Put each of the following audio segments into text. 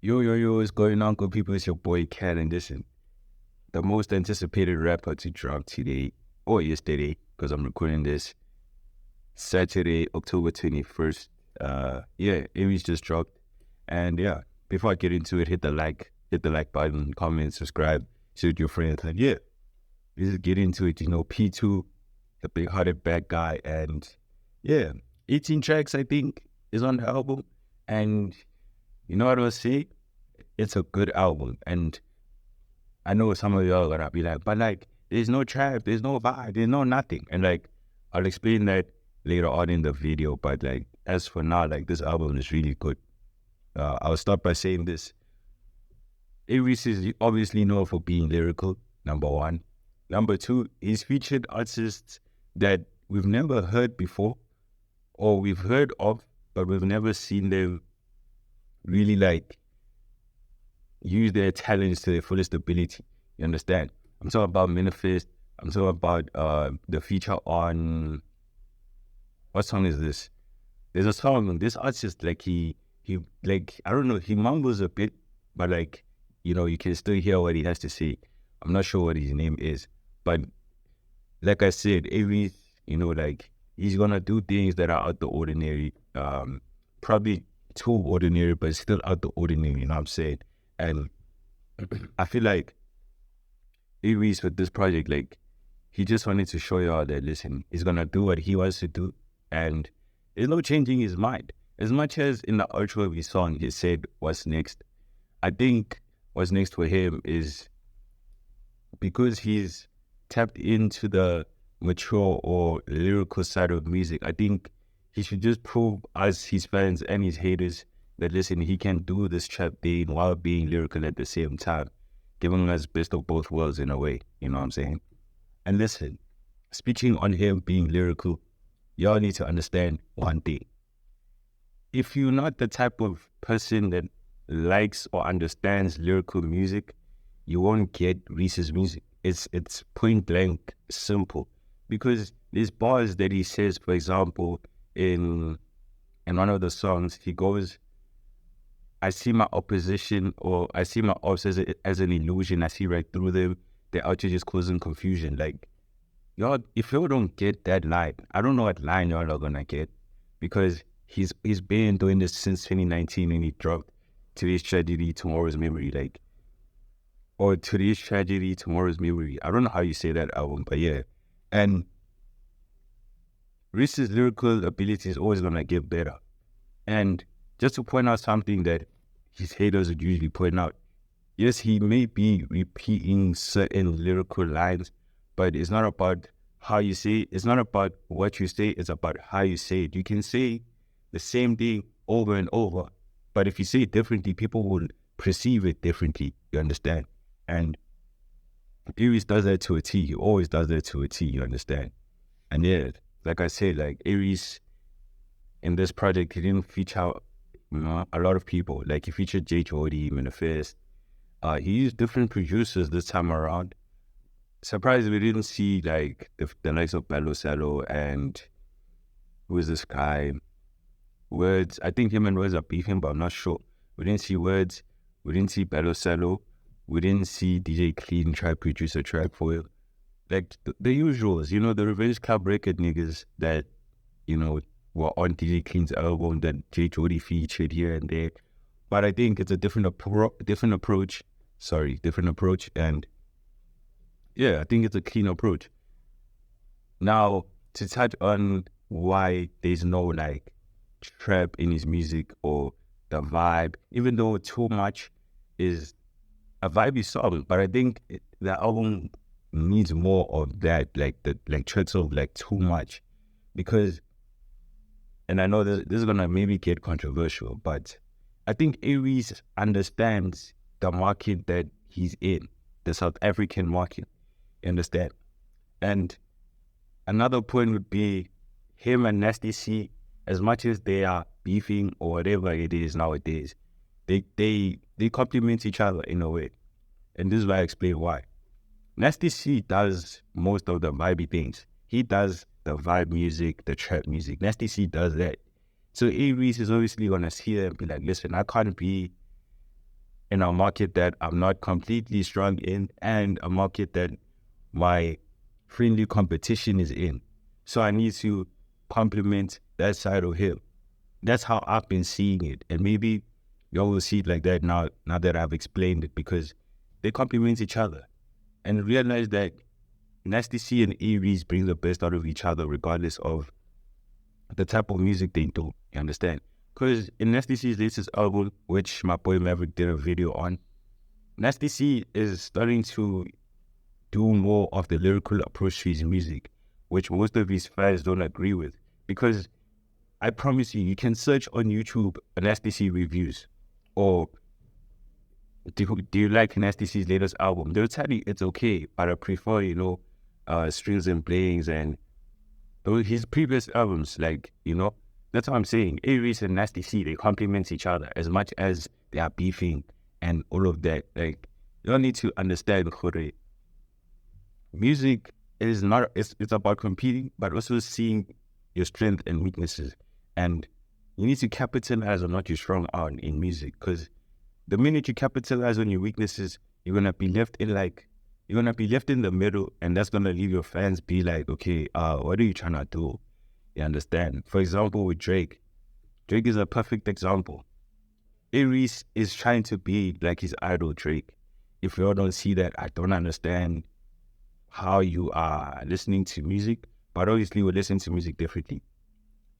Yo, what's going on, good people? It's your boy Cat, and listen, the most anticipated rapper to drop today or yesterday, because I'm recording this Saturday, October 21st. A-Reece just dropped, and yeah, before I get into it, hit the like button, comment, subscribe, share with your friends, and yeah, let's just get into it. P2, the big-hearted bad guy, and yeah, 18 tracks I think is on the album, and you know what I'll say? It's a good album, and I know some of y'all are gonna be like, but like, there's no trap, there's no vibe, there's no nothing, and like, I'll explain that later on in the video. But like, as for now, like, this album is really good. I'll start by saying this: A-Reece is obviously known for being lyrical. Number one, number two, he's featured artists that we've never heard before, or we've heard of, but we've never seen them really like use their talents to their fullest ability. You understand? I'm talking about Manifest. I'm talking about the feature on, what song is this? There's a song, this artist, like he like, I don't know, he mumbles a bit, but like, you can still hear what he has to say. I'm not sure what his name is, but like I said, A-Reece, like, he's gonna do things that are out the ordinary, probably too ordinary, but still out the ordinary, you know what I'm saying? And I feel like A-Reece with this project, like, he just wanted to show y'all that, listen, he's gonna do what he wants to do, and there's no changing his mind. As much as in the outro of his song, he said, what's next? I think what's next for him is, because he's tapped into the mature or lyrical side of music, I think he should just prove us, his fans and his haters, that, listen, he can do this trap thing while being lyrical at the same time, giving us best of both worlds in a way, you know what I'm saying? And listen, speaking on him being lyrical, y'all need to understand one thing. If you're not the type of person that likes or understands lyrical music, you won't get Reece's music. It's point blank simple. Because there's bars that he says, for example, in one of the songs, he goes, I see my opposition, or I see my ops as an illusion. I see right through them. They're out here just causing confusion. Like, y'all, if y'all don't get that line, I don't know what line y'all are gonna get, because he's been doing this since 2019 when he dropped Today's Tragedy, Tomorrow's Memory, like, or Today's Tragedy, Tomorrow's Memory. I don't know how you say that album, but yeah. And Reece's lyrical ability is always gonna get better. And just to point out something that his haters would usually point out, yes, he may be repeating certain lyrical lines, but it's not about how you say it. It's not about what you say. It's about how you say it. You can say the same thing over and over, but if you say it differently, people will perceive it differently. You understand? And A-Reece does that to a T. He always does that to a T. You understand? And yeah, like I said, like, A-Reece in this project, he didn't feature a lot of people. Like, he featured J. Jordy, Manifest. He used different producers this time around. Surprised we didn't see like the likes of Bello Cello and who is this guy? Words. I think him and Words are beefing, but I'm not sure. We didn't see Words. We didn't see Bello Cello. We didn't see DJ Clean try produce a track for it. Like the usuals, the Revenge Club record niggas that, were on DJ Clean's album that J. Jordy featured here and there. But I think it's a different approach. And yeah, I think it's a clean approach. Now, to touch on why there's no like trap in his music or the vibe, even though too much is a vibey song, but I think the album needs more of that, like tracks of like too much, because, and I know this is gonna maybe get controversial, but I think A-Reece understands the market that he's in, the South African market. You understand? And another point would be him and Nasty C, as much as they are beefing or whatever it is nowadays, they complement each other in a way. And this is why I explain why. Nasty C does most of the vibey things. He does the vibe music, the trap music. Nasty C does that. So A-Reece is obviously gonna see that and be like, listen, I can't be in a market that I'm not completely strong in, and a market that my friendly competition is in. So I need to complement that side of him. That's how I've been seeing it. And maybe y'all will see it like that now that I've explained it, because they complement each other. And realize that Nasty C and A-Reece bring the best out of each other regardless of the type of music they do. You understand? Because in Nasty C's latest album, which my boy Maverick did a video on, Nasty C is starting to do more of the lyrical approach to his music, which most of his fans don't agree with. Because I promise you, you can search on YouTube Nasty C reviews, or do you like Nasty C's latest album? They'll tell you it's okay, but I prefer, Strings and Blayings and his previous albums. Like, that's what I'm saying. A-Reece and Nasty C, they complement each other as much as they are beefing and all of that. Like, you don't need to understand, Khore. Music is not, it's about competing, but also seeing your strength and weaknesses. And you need to capitalize on what you're strong on in music, because the minute you capitalize on your weaknesses, you're gonna be left in the middle, and that's gonna leave your fans be like, okay, what are you trying to do? You understand? For example, with Drake is a perfect example. A-Reece is trying to be like his idol Drake. If you all don't see that, I don't understand how you are listening to music, but obviously we listen to music differently.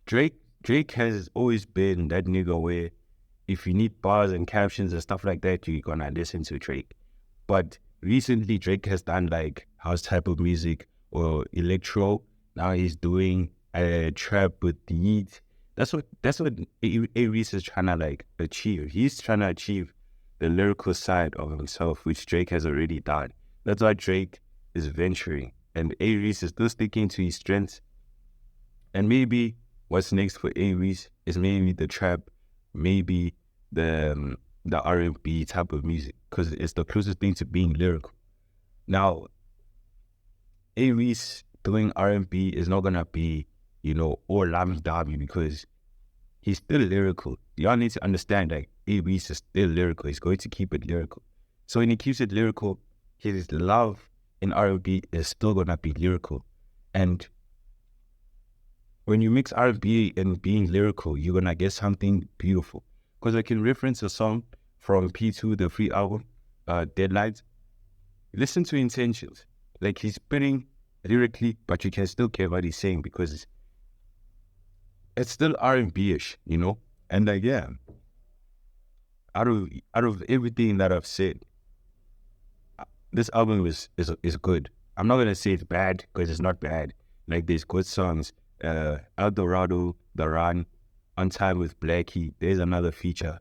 Drake has always been that nigga where if you need bars and captions and stuff like that, you're gonna listen to Drake. But recently, Drake has done like house type of music or electro. Now he's doing a trap with beats. That's what A-Reece is trying to like achieve. He's trying to achieve the lyrical side of himself, which Drake has already done. That's why Drake is venturing, and A-Reece is still sticking to his strengths. And maybe what's next for A-Reece is maybe the trap, maybe the R&B type of music, because it's the closest thing to being lyrical. Now, A-Reece doing R&B is not gonna be, all lamb-dabby, because he's still lyrical. Y'all need to understand that A-Reece is still lyrical. He's going to keep it lyrical. So when he keeps it lyrical, his love in R&B is still gonna be lyrical. And when you mix R&B and being lyrical, you're gonna get something beautiful. Because I can reference a song from P2, the free album, Deadlines. Listen to Intentions. Like, he's spinning lyrically, but you can still get what he's saying, because it's still R&B-ish, And like, yeah, out of everything that I've said, this album is good. I'm not gonna say it's bad, because it's not bad. Like, there's good songs. El Dorado, The Run, On Time with Blackie. There's another feature.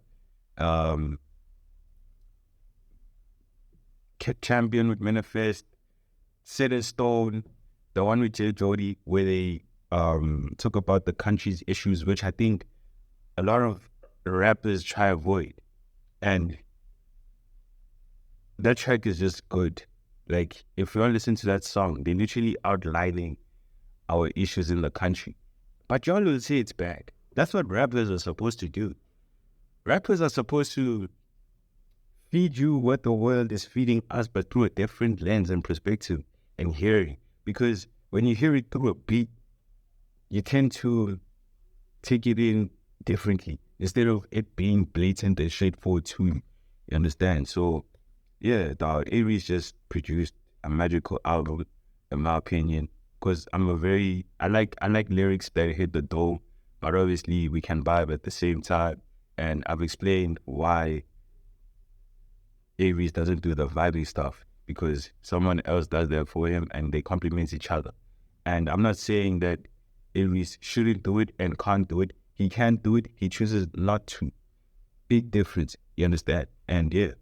Champion with Manifest, Set in Stone, the one with Jay Jody, where they talk about the country's issues, which I think a lot of rappers try to avoid. And that track is just good. Like, if you want to listen to that song, they're literally outlining our issues in the country. But y'all will say it's bad. That's what rappers are supposed to do. Rappers are supposed to feed you what the world is feeding us, but through a different lens and perspective and hearing. Because when you hear it through a beat, you tend to take it in differently, instead of it being blatant and straightforward to you. You understand? So, yeah, dog, A-Reece just produced a magical album, in my opinion. Because I like lyrics that hit the dome, but obviously we can vibe at the same time. And I've explained why A-Reece doesn't do the vibing stuff, because someone else does that for him, and they complement each other. And I'm not saying that A-Reece shouldn't do it and can't do it. He can do it. He chooses not to. Big difference. You understand? And yeah,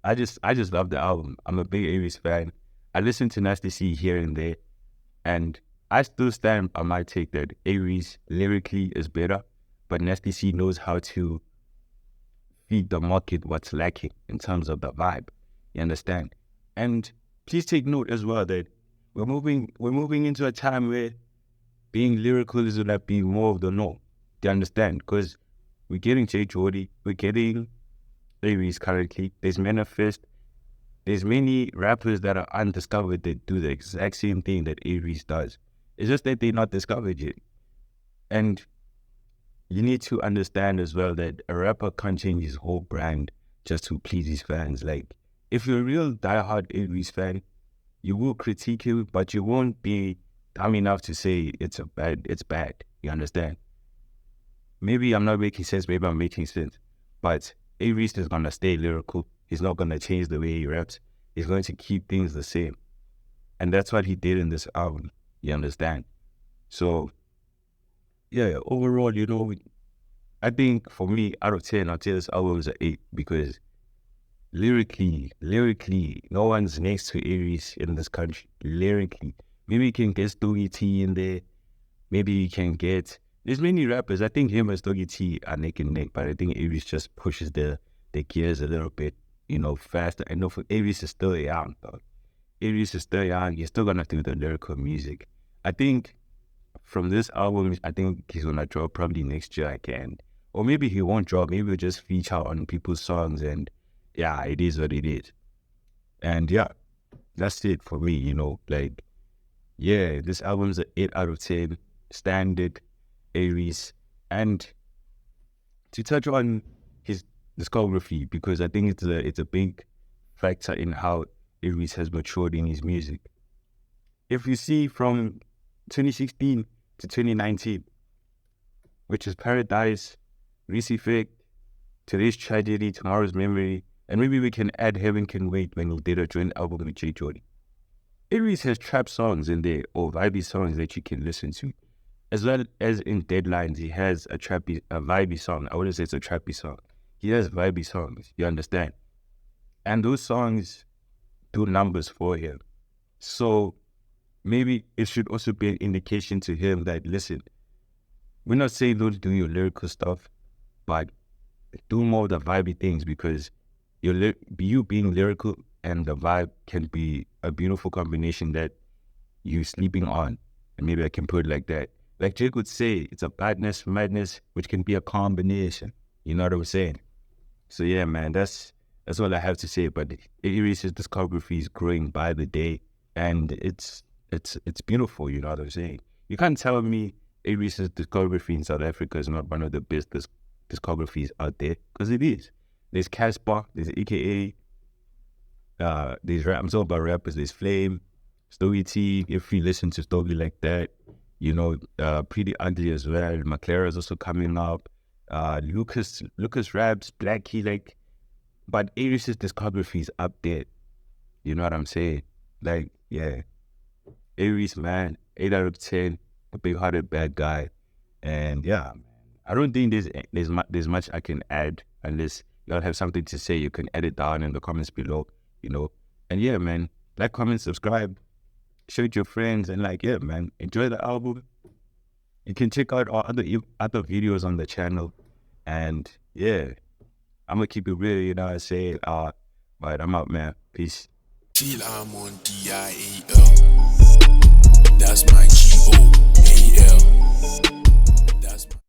I just love the album. I'm a big A-Reece fan. I listen to Nasty C here and there, and I still stand on my take that A-Reece lyrically is better, but Nasty C knows how to feed the market what's lacking in terms of the vibe. You understand? And please take note as well that we're moving into a time where being lyrical is gonna be more of the norm. Do you understand? Because We're getting J. Jordy. We're getting A-Reece currently. There's Manifest. There's many rappers that are undiscovered that do the exact same thing that A-Reece does. It's just that they're not discovered yet. And you need to understand as well that a rapper can't change his whole brand just to please his fans. Like, if you're a real diehard A-Reece fan, you will critique him, but you won't be dumb enough to say it's bad. You understand? Maybe I'm not making sense, maybe I'm making sense. But A-Reece is gonna stay lyrical. He's not gonna change the way he raps. He's going to keep things the same. And that's what he did in this album. You understand? So yeah, overall, I think for me, out of 10, I'll say this album is an 8 because lyrically, no one's next to A-Reece in this country. Lyrically. Maybe you can get Stogie T in there. Maybe you can get... There's many rappers. I think him and Stogie T are neck and neck, but I think A-Reece just pushes the gears a little bit, faster. I know for A-Reece is still young, though. A-Reece is still young. He's still gonna do the lyrical music. I think from this album, I think he's gonna drop probably next year again. Or maybe he won't drop. Maybe he'll just feature on people's songs, and yeah, it is what it is. And yeah, that's it for me, like, yeah, this album's an 8 out of 10, standard A-Reece. And to touch on his discography, because I think it's a big factor in how A-Reece has matured in his music. If you see from 2016 to 2019, which is Paradise, Reese Effect, Today's Tragedy, Tomorrow's Memory, and maybe we can add Heaven Can Wait when he did a joint album with J. Jordy. A-Reece has trap songs in there, or vibey songs that you can listen to. As well as in Deadlines, he has a vibey song. I wouldn't say it's a trappy song. He has vibey songs, you understand? And those songs do numbers for him. So maybe it should also be an indication to him that, listen, we're not saying don't do your lyrical stuff, but do more of the vibey things, because you being lyrical and the vibe can be a beautiful combination that you're sleeping on. And maybe I can put it like that. Like Jake would say, it's a madness, which can be a combination. You know what I'm saying? So yeah, man, that's all I have to say. But A-Reece's discography is growing by the day, and it's beautiful. You know what I'm saying? You can't tell me A-Reece's discography in South Africa is not one of the best discographies out there, because it is. There's Casper, there's AKA, I'm talking about rappers, there's Flame, Stogie T, if you listen to Stogie like that, Pretty Ugly as well. McLaren is also coming up. Lucas raps, Black Key, like, but A-Reece's discography is up there. You know what I'm saying? Like, yeah. A-Reece, man, 8 out of 10, a big-hearted bad guy. And yeah, I don't think there's much I can add, unless y'all have something to say. You can add it down in the comments below, And yeah, man, like, comment, subscribe, share it to your friends, and like, yeah, man, enjoy the album. You can check out our other videos on the channel. And yeah, I'm gonna keep it real, you know what I say. But I'm out, man. Peace. Till I'm on DIAL. That's my GOAL.